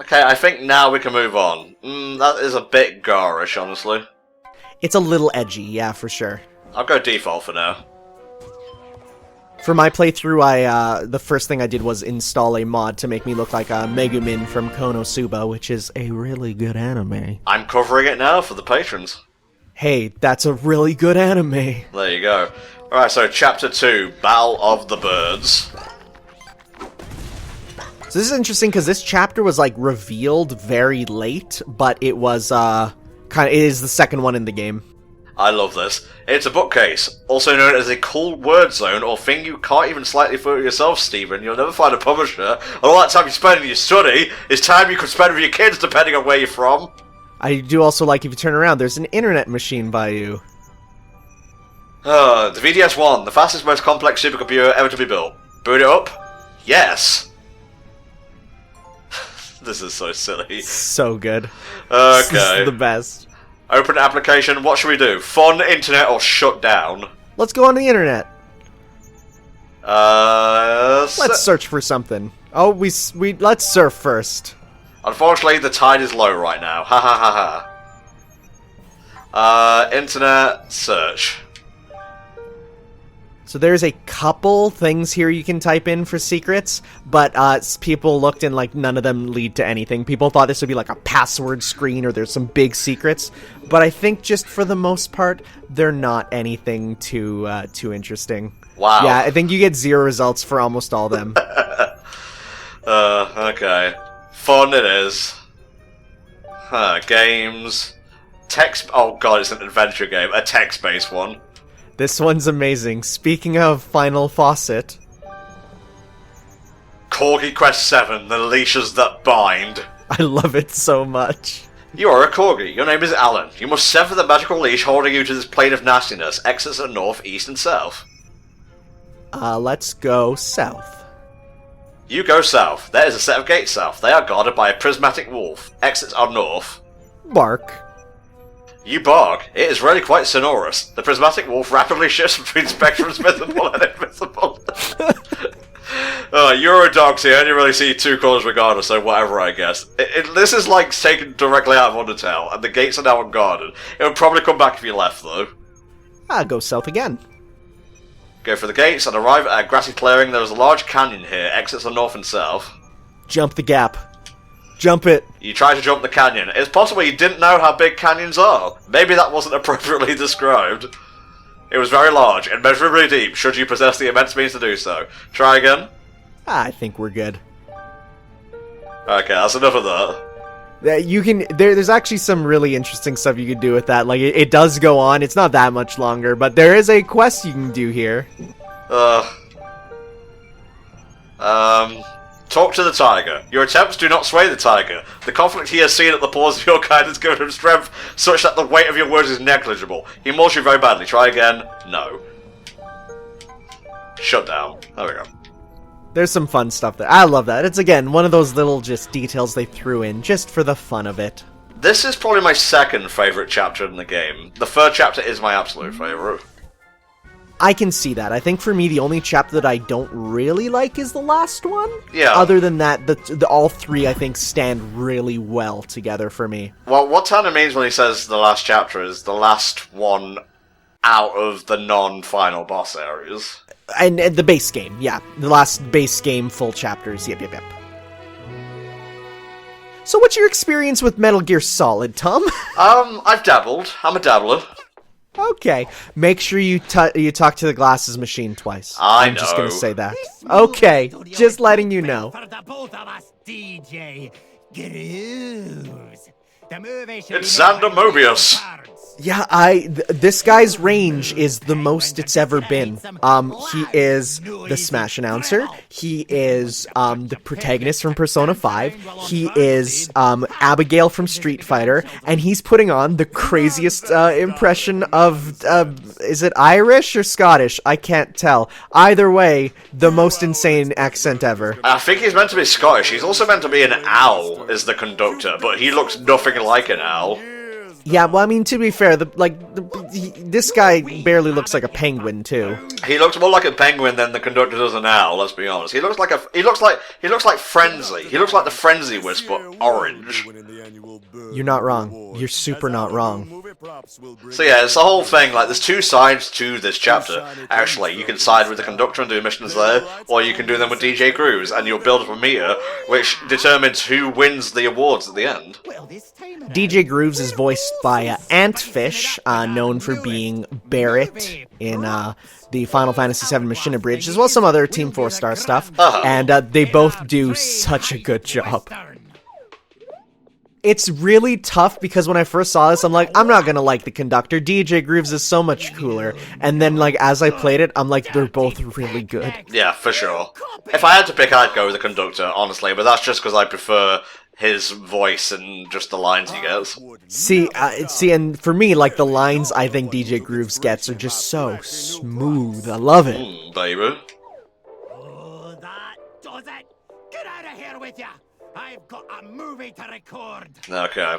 Okay, I think now we can move on. That is a bit garish, honestly. It's a little edgy, yeah, for sure. I'll go default for now. For my playthrough, the first thing I did was install a mod to make me look like a Megumin from Konosuba, which is a really good anime. I'm covering it now for the patrons. Hey, that's a really good anime. There you go. Alright, so Chapter 2, Battle of the Birds. So this is interesting because this chapter was, like, revealed very late, but it was, it is the second one in the game. I love this. It's a bookcase, also known as a cool word zone or thing you can't even slightly fool yourself, Stephen. You'll never find a publisher, and all that time you spend in your study is time you could spend with your kids, depending on where you're from. I do also like if you turn around, there's an internet machine by you. The VDS-1, the fastest, most complex supercomputer ever to be built. Boot it up? Yes. This is so silly. So good. Okay. This is the best. Open application, what should we do? Fun, internet, or shut down? Let's go on the internet. Let's search for something. Oh, let's surf first. Unfortunately, the tide is low right now. Ha ha ha ha. Internet search. So there's a couple things here you can type in for secrets, but people looked and like none of them lead to anything. People thought this would be like a password screen or there's some big secrets, but I think just for the most part, they're not anything too interesting. Wow. Yeah, I think you get 0 results for almost all of them. Okay. Fun it is. Games. Text. Oh god, it's an adventure game. A text-based one. This one's amazing. Speaking of Final Faucet. Corgi Quest 7, the leashes that bind. I love it so much. You are a Corgi. Your name is Alan. You must sever the magical leash holding you to this plane of nastiness. Exits are north, east, and south. Let's go south. You go south. There is a set of gates south. They are guarded by a prismatic wolf. Exits are north. Bark. You bark. It is really quite sonorous. The prismatic wolf rapidly shifts between spectrums visible and invisible. You're a dog, so you only really see 2 colours regardless, so whatever, I guess. This is like taken directly out of Undertale, and the gates are now unguarded. It would probably come back if you left, though. I'll go south again. Go for the gates and arrive at a grassy clearing. There is a large canyon here. Exits are north and south. Jump the gap. Jump it. You try to jump the canyon. It's possible you didn't know how big canyons are. Maybe that wasn't appropriately described. It was very large and measurably deep, should you possess the immense means to do so. Try again. I think we're good. Okay, that's enough of that. You can. There's actually some really interesting stuff you can do with that. Like it does go on. It's not that much longer, but there is a quest you can do here. Talk to the tiger. Your attempts do not sway the tiger. The conflict he has seen at the pause of your kind has given him strength such that the weight of your words is negligible. He mauls you very badly. Try again. No. Shut down. There we go. There's some fun stuff there. I love that. It's, again, one of those little just details they threw in just for the fun of it. This is probably my second favourite chapter in the game. The third chapter is my absolute favourite. I can see that. I think for me, the only chapter that I don't really like is the last one. Yeah. Other than that, all 3, I think, stand really well together for me. Well, what Tanner means when he says the last chapter is the last one out of the non-final boss areas. And the base game, yeah. The last base game full chapters, yep. So what's your experience with Metal Gear Solid, Tom? I've dabbled. I'm a dabbler. Okay. Make sure you talk to the glasses machine twice. I'm just gonna say that. Okay, just letting you know. For the both of us, DJ. It's Xander Mobius. Yeah, this guy's range is the most it's ever been. He is the Smash announcer. He is the protagonist from Persona 5. He is Abigail from Street Fighter, and he's putting on the craziest impression of is it Irish or Scottish? I can't tell. Either way, the most insane accent ever. I think he's meant to be Scottish. He's also meant to be an owl, is the conductor, but he looks nothing like an owl. Yeah, well, I mean, to be fair, this guy barely looks like a penguin too. He looks more like a penguin than the Conductor does an owl. Let's be honest. He looks like Frenzy. He looks like the Frenzy Wisp, but orange. You're not wrong. You're super not wrong. So yeah, it's the whole thing. Like, there's two sides to this chapter. Actually, you can side with the Conductor and do missions there, or you can do them with DJ Grooves, and you'll build up a meter, which determines who wins the awards at the end. DJ Grooves is voiced by Antfish, known for being Barrett in the Final Fantasy VII Mission Abridged, as well as some other Team 4-star stuff, and they both do such a good job. It's really tough because when I first saw this, I'm like, I'm not gonna like the Conductor. DJ Grooves is so much cooler. And then, like, as I played it, I'm like, they're both really good. Yeah, for sure. If I had to pick, I'd go with the Conductor, honestly, but that's just because I prefer his voice and just the lines he gets. See, and for me, like, the lines I think DJ Grooves gets are just so smooth. I love it. Baby. Oh, that does it. Get out of here with ya. I've got a movie to record. Okay.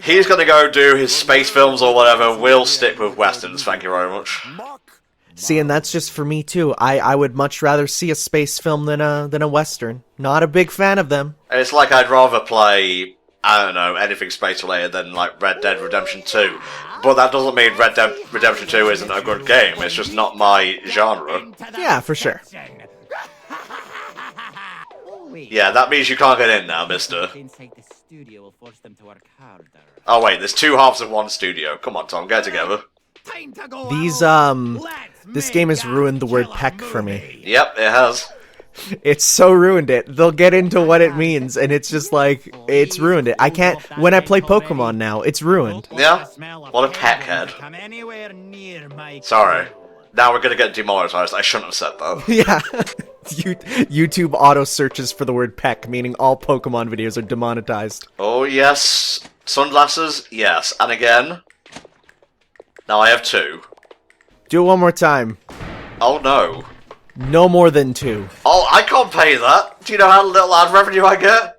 He's gonna go do his space films or whatever. We'll stick with westerns, thank you very much. See, and that's just for me too. I would much rather see a space film than a western. Not a big fan of them. It's like I'd rather play, I don't know, anything space related than like Red Dead Redemption 2. But that doesn't mean Red Dead Redemption 2 isn't a good game. It's just not my genre. Yeah, for sure. Yeah, that means you can't get in now, mister. Oh wait, there's two halves of one studio. Come on, Tom, get together. This game has ruined the word peck for me. Yep, it has. It's so ruined it. They'll get into what it means, and it's just like, it's ruined it. I can't, when I play Pokemon now, it's ruined. Yeah? What a peckhead. Sorry. Now we're gonna get demonetized. I shouldn't have said that. Yeah. YouTube auto searches for the word peck, meaning all Pokemon videos are demonetized. Oh yes. Sunglasses? Yes. And again. Now I have 2. Do it one more time. Oh no. No more than 2. Oh, I can't pay that. Do you know how little ad revenue I get?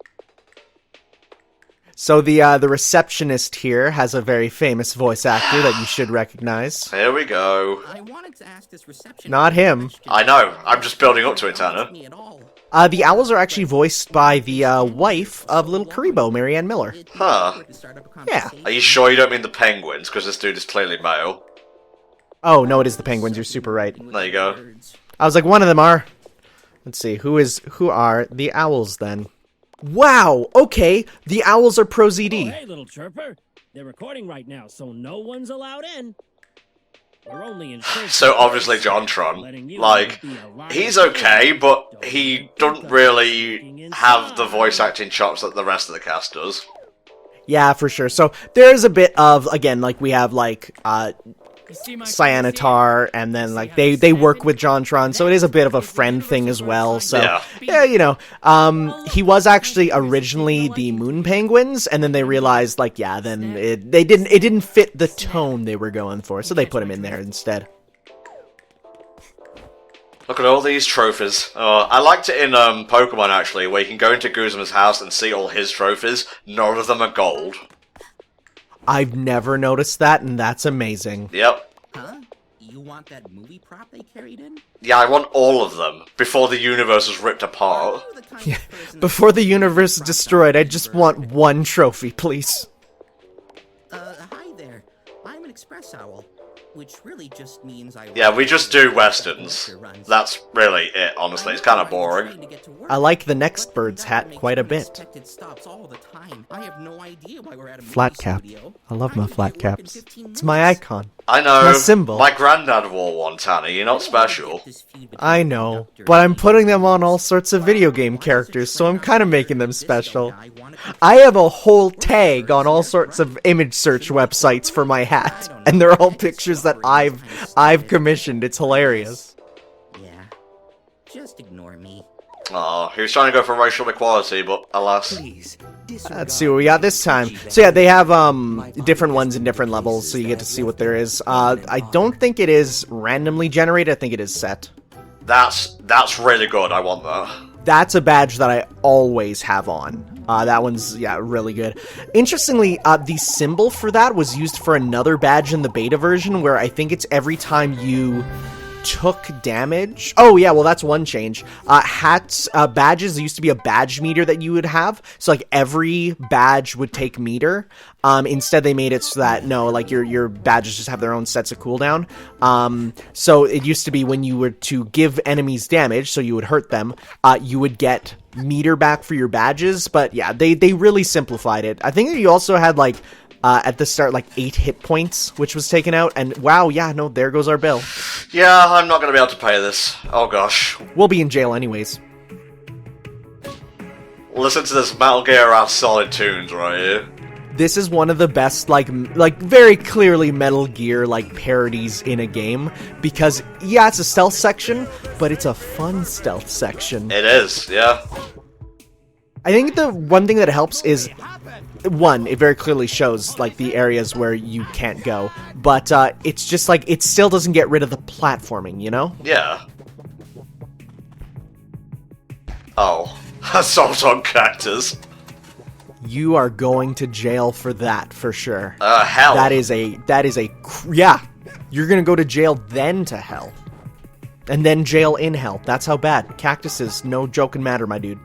So the receptionist here has a very famous voice actor that you should recognize. Here we go. I wanted to ask this receptionist. Not him. I know. I'm just building up to it, Tanner. The owls are actually voiced by the wife of Little Karibo, Marianne Miller. Huh. Yeah. Are you sure you don't mean the penguins? Because this dude is clearly male. Oh, no, it is the penguins. You're super right. There you go. I was like, one of them are. Let's see. Who are the owls, then? Wow, okay, the owls are pro ZD. Oh, hey, little chirper. They're recording right now, so no one's allowed in. We're only in So obviously JonTron, like, he's okay, but he doesn't really have the voice acting chops that the rest of the cast does. Yeah, for sure. So there's a bit of, again, like, we have, like, Cyanitar, and then, like, they work with JonTron, so it is a bit of a friend thing as well. So yeah, you know, he was actually originally the Moon Penguins, and then they realized, like, yeah, then it didn't fit the tone they were going for, so they put him in there instead. Look at all these trophies. I liked it in Pokemon, actually, where you can go into Guzma's house and see all his trophies. None of them are gold. I've never noticed that, and that's amazing. Yep. Huh? You want that movie prop they carried in? Yeah, I want all of them, before the universe was ripped apart. Yeah. Before the universe is destroyed, I just want one trophy, please. Hi there. I'm an express owl, which really just means Yeah, we just do westerns. That's really it, honestly. It's kind of boring. I like the next bird's hat quite a bit. Flat cap. I love my flat caps. It's my icon. I know. My symbol. My granddad wore one, Tanny. You're not special. I know, but I'm putting them on all sorts of video game characters, so I'm kind of making them special. I have a whole tag on all sorts of image search websites for my hat, and they're all pictures that I've commissioned. It's hilarious. Yeah, just ignore me. Aw, he was trying to go for racial equality, but alas. Let's see what we got this time. So yeah, they have different ones in different levels, so you get to see what there is. I don't think it is randomly generated. I think it is set. That's really good. I want that. That's a badge that I always have on. That one's, yeah, really good. Interestingly, the symbol for that was used for another badge in the beta version, where I think it's every time you took damage. Oh, yeah, well, that's one change. Badges, there used to be a badge meter that you would have, so, like, every badge would take meter. Instead, they made it so that, no, like, your badges just have their own sets of cooldown. So it used to be when you were to give enemies damage, so you would hurt them, you would get meter back for your badges, but yeah, they really simplified it. I think that you also had, like, at the start, like, 8 hit points, which was taken out, and wow, yeah, no, there goes our bill. Yeah, I'm not gonna be able to pay this. Oh gosh. We'll be in jail anyways. Listen to this Metal Gear ass solid tunes right here. This is one of the best, like very clearly Metal Gear, like, parodies in a game, because, yeah, it's a stealth section, but it's a fun stealth section. It is, yeah. I think the one thing that helps is, one, it very clearly shows, like, the areas where you can't go, but, it's just, like, it still doesn't get rid of the platforming, you know? Yeah. Oh. Assault on cactus. You are going to jail for that, for sure. Hell. Yeah. You're gonna go to jail, then to hell. And then jail in hell. That's how bad. Cactuses, no joking matter, my dude.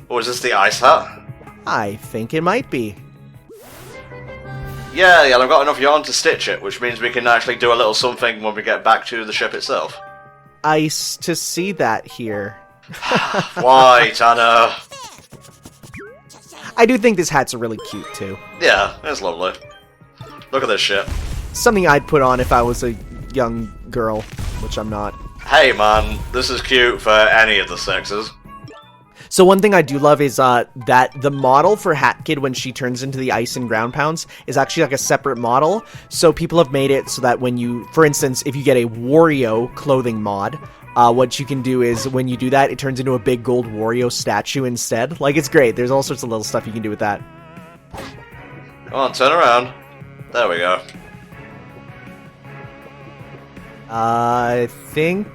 Or is this the ice hut? I think it might be. Yeah, I've got enough yarn to stitch it, which means we can actually do a little something when we get back to the ship itself. Ice to see that here. Why, Tanner? I do think this hat's really cute, too. Yeah, it's lovely. Look at this shit. Something I'd put on if I was a young girl, which I'm not. Hey man, this is cute for any of the sexes. So one thing I do love is that the model for Hat Kid when she turns into the ice and ground pounds is actually like a separate model. So people have made it so that when you, for instance, if you get a Wario clothing mod, what you can do is when you do that, it turns into a big gold Wario statue instead. Like, it's great. There's all sorts of little stuff you can do with that. Come on, turn around. There we go. I think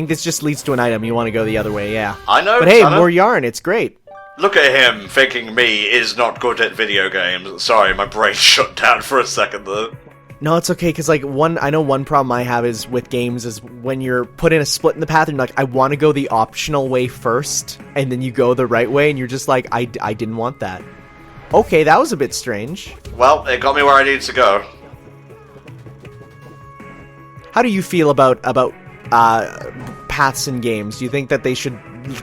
this just leads to an item. You want to go the other way, yeah. I know, but hey, Tanner. more yarn. It's great. Look at him thinking me is not good at video games. Sorry, my brain shut down for a second there. No, it's okay, because, like, I know one problem I have is with games is when you're put in a split in the path, and you're like, I want to go the optional way first, and then you go the right way, and you're just like, I didn't want that. Okay, that was a bit strange. Well, it got me where I needed to go. How do you feel about paths in games? Do you think that they should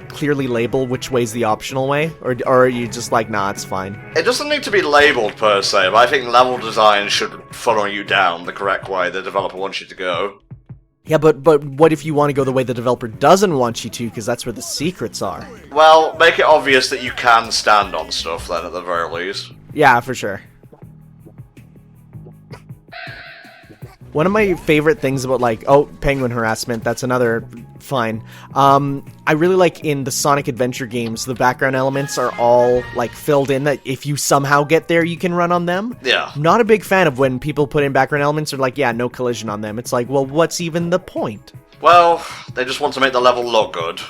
clearly label which way's the optional way? Or are you just like, nah, it's fine? It doesn't need to be labelled per se, but I think level design should follow you down the correct way the developer wants you to go. Yeah, but what if you want to go the way the developer doesn't want you to, because that's where the secrets are? Well, make it obvious that you can stand on stuff then, at the very least. Yeah, for sure. One of my favorite things about, like, penguin harassment, that's another, fine. I really like in the Sonic Adventure games, the background elements are all, like, filled in, that if you somehow get there, you can run on them. Yeah. I'm not a big fan of when people put in background elements are like, yeah, no collision on them. It's like, well, what's even the point? Well, they just want to make the level look good.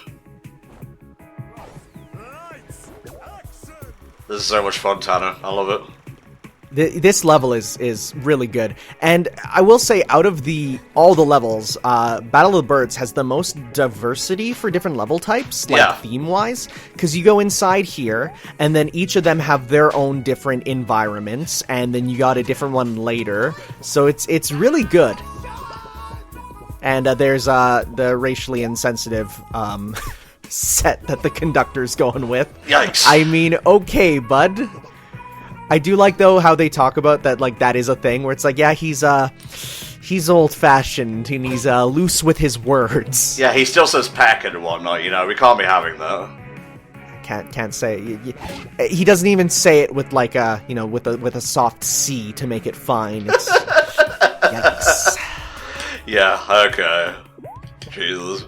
This is so much fun, Tanner. I love it. This level is really good, and I will say, out of all the levels, Battle of the Birds has the most diversity for different level types, like theme-wise, because you go inside here, and then each of them have their own different environments, and then you got a different one later, so it's really good. And there's the racially insensitive set that the Conductor's going with. Yikes. I mean, okay, bud. I do like, though, how they talk about that, like, that is a thing, where it's like, yeah, he's old-fashioned, and he's, loose with his words. Yeah, he still says peck and whatnot, you know, we can't be having that. Can't say it. He doesn't even say it with, like, with a soft C to make it fine. It's... Yikes. Yeah, okay. Jesus.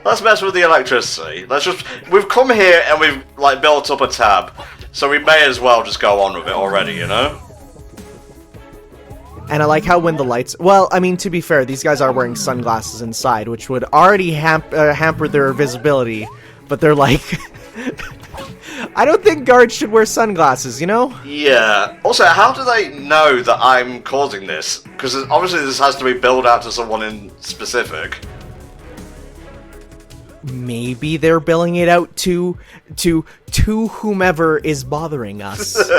Let's mess with the electricity. We've come here and we've, like, built up a tab. So we may as well just go on with it already, you know? And I like how when the lights... Well, I mean, to be fair, these guys are wearing sunglasses inside, which would already hamper their visibility. but they're like, I don't think guards should wear sunglasses, you know? Yeah. Also, how do they know that I'm causing this? Because obviously this has to be billed out to someone in specific. Maybe they're billing it out to whomever is bothering us.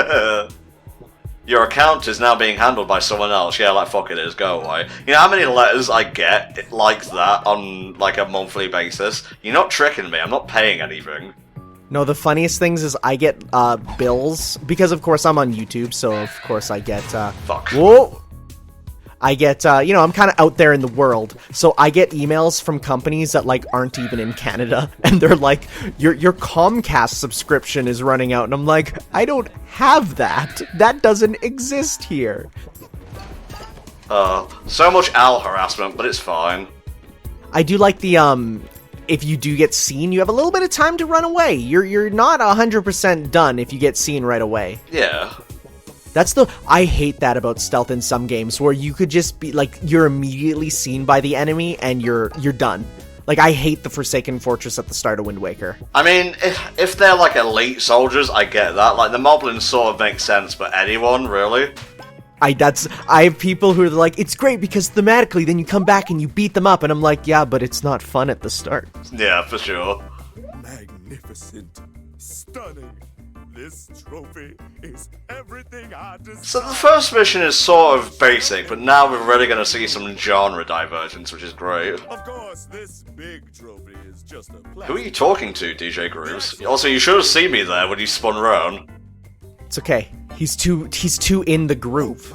Your account is now being handled by someone else. Yeah, like, fuck it is, go away. You know how many letters I get like that on, like, a monthly basis? You're not tricking me, I'm not paying anything. No, the funniest things is I get bills, because of course I'm on YouTube, so of course I get, Fuck. Whoa! I get, you know, I'm kind of out there in the world, so I get emails from companies that, like, aren't even in Canada, and they're like, your Comcast subscription is running out, and I'm like, I don't have that. That doesn't exist here. So much owl harassment, but it's fine. I do like the, if you do get seen, you have a little bit of time to run away. You're not 100% done if you get seen right away. Yeah. I hate that about stealth in some games, where you could just be, like, you're immediately seen by the enemy, and you're done. Like, I hate the Forsaken Fortress at the start of Wind Waker. I mean, if they're, like, elite soldiers, I get that. Like, the Moblins sort of make sense, but anyone, really? I have people who are like, it's great because thematically, then you come back and you beat them up, and I'm like, yeah, but it's not fun at the start. Yeah, for sure. Magnificent. Stunning. This trophy is everything I desire. So the first mission is sort of basic, but now we're really going to see some genre divergence, which is great. Of course, this big trophy is just a Who are you talking to, DJ Grooves? Also, you should have seen me there when you spun round. It's okay. He's too in the groove.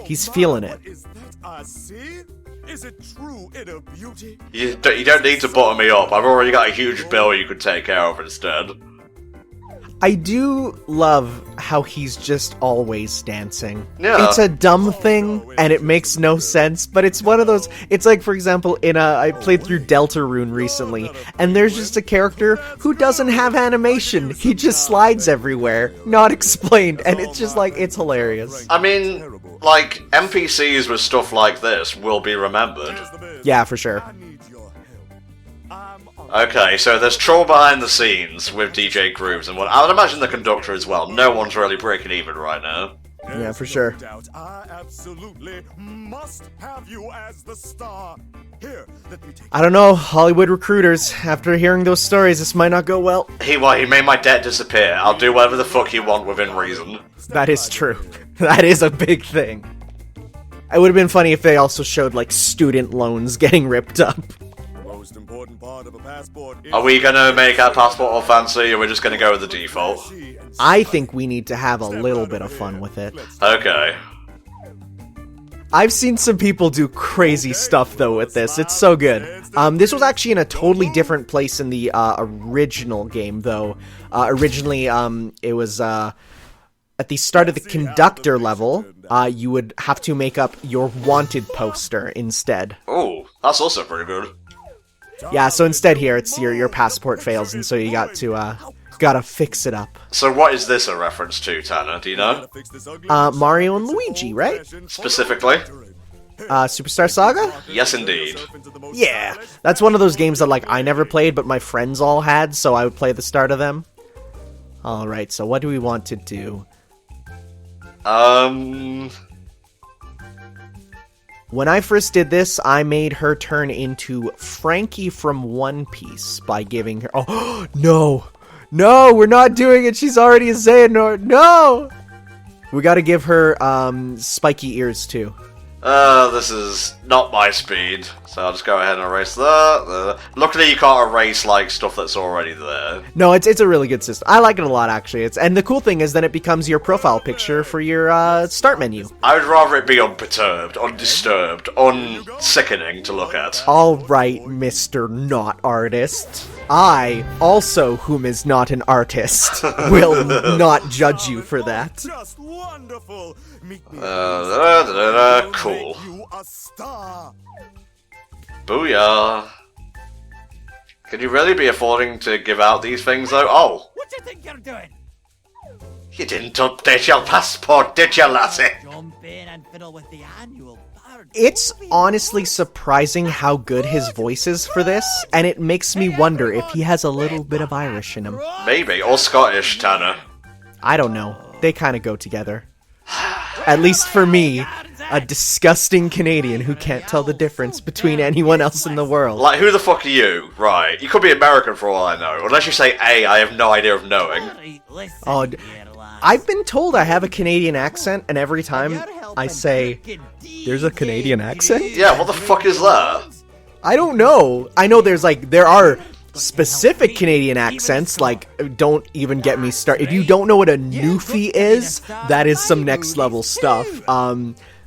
He's feeling it. What is that I see? Is it true inner beauty? You don't need to butter me up. I've already got a huge bill you could take care of instead. I do love how he's just always dancing. Yeah. It's a dumb thing, and it makes no sense, but it's one of those... It's like, for example, I played through Deltarune recently, and there's just a character who doesn't have animation. He just slides everywhere, not explained, and it's just like, it's hilarious. I mean, like, NPCs with stuff like this will be remembered. Yeah, for sure. I need your help. Okay, so there's trouble behind the scenes with DJ Grooves and what I would imagine the Conductor as well. No one's really breaking even right now. Yeah, for sure. Doubt. I absolutely must have you as the star. Here, let me take I don't know, Hollywood recruiters. After hearing those stories, this might not go well. He made my debt disappear. I'll do whatever the fuck you want within reason. That is true. That is a big thing. It would have been funny if they also showed, like, student loans getting ripped up. most important part of a passport is... Are we gonna make our passport all fancy, or we're just gonna go with the default? I think we need to have a little bit of fun with it. Okay. I've seen some people do crazy stuff, though, with this. It's so good. This was actually in a totally different place in the original game, though. Originally, it was at the start of the Conductor level, you would have to make up your wanted poster instead. Oh, that's also pretty good. Yeah, so instead here, it's your passport fails, and so you gotta fix it up. So what is this a reference to, Tanner? Do you know? Mario and Luigi, right? Specifically? Superstar Saga? Yes, indeed. Yeah, that's one of those games that, like, I never played, but my friends all had, so I would play the start of them. Alright, so what do we want to do? When I first did this, I made her turn into Frankie from One Piece by giving her... Oh, no! No, we're not doing it! She's already a Xehanort! No! We gotta give her, spiky ears, too. This is not my speed, so I'll just go ahead and erase that. Luckily you can't erase, like, stuff that's already there. No, it's a really good system. I like it a lot, actually. And the cool thing is then it becomes your profile picture for your, start menu. I would rather it be unperturbed, undisturbed, unsickening to look at. Alright, Mr. Not Artist. I, also whom is not an artist, will not judge you for that. Just wonderful. Cool. You a star. Booyah. Can you really be affording to give out these things, though? Oh! What you think you're doing? You didn't update your passport, did you, lassie? Jump in and fiddle with the annual It's honestly surprising how good his voice is for this, and it makes me wonder if he has a little bit of Irish in him. Maybe, or Scottish, Tanner. I don't know. They kind of go together. At least for me, a disgusting Canadian who can't tell the difference between anyone else in the world. Like, who the fuck are you? Right, you could be American for all I know. Unless you say A, I have no idea of knowing. Oh, I've been told I have a Canadian accent, and every time I say, there's a Canadian accent? Yeah, what the fuck is that? I don't know. I know there are specific Canadian accents, like, don't even get me started. If you don't know what a Newfie is, that is some next level stuff.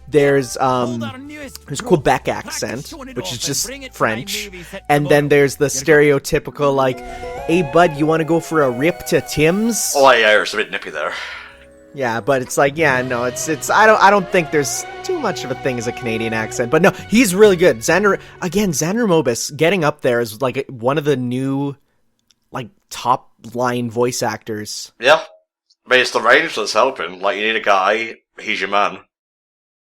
There's Quebec accent, which is just French, and then there's the stereotypical, like, hey bud, you want to go for a rip to Tim's? Oh yeah, it's a bit nippy there. Yeah, but it's like, yeah, no, it's I don't think there's too much of a thing as a Canadian accent, but no, he's really good. Xander Mobus getting up there is like one of the new, like, top line voice actors. Yeah, but it's the range that's helping. Like, you need a guy, he's your man.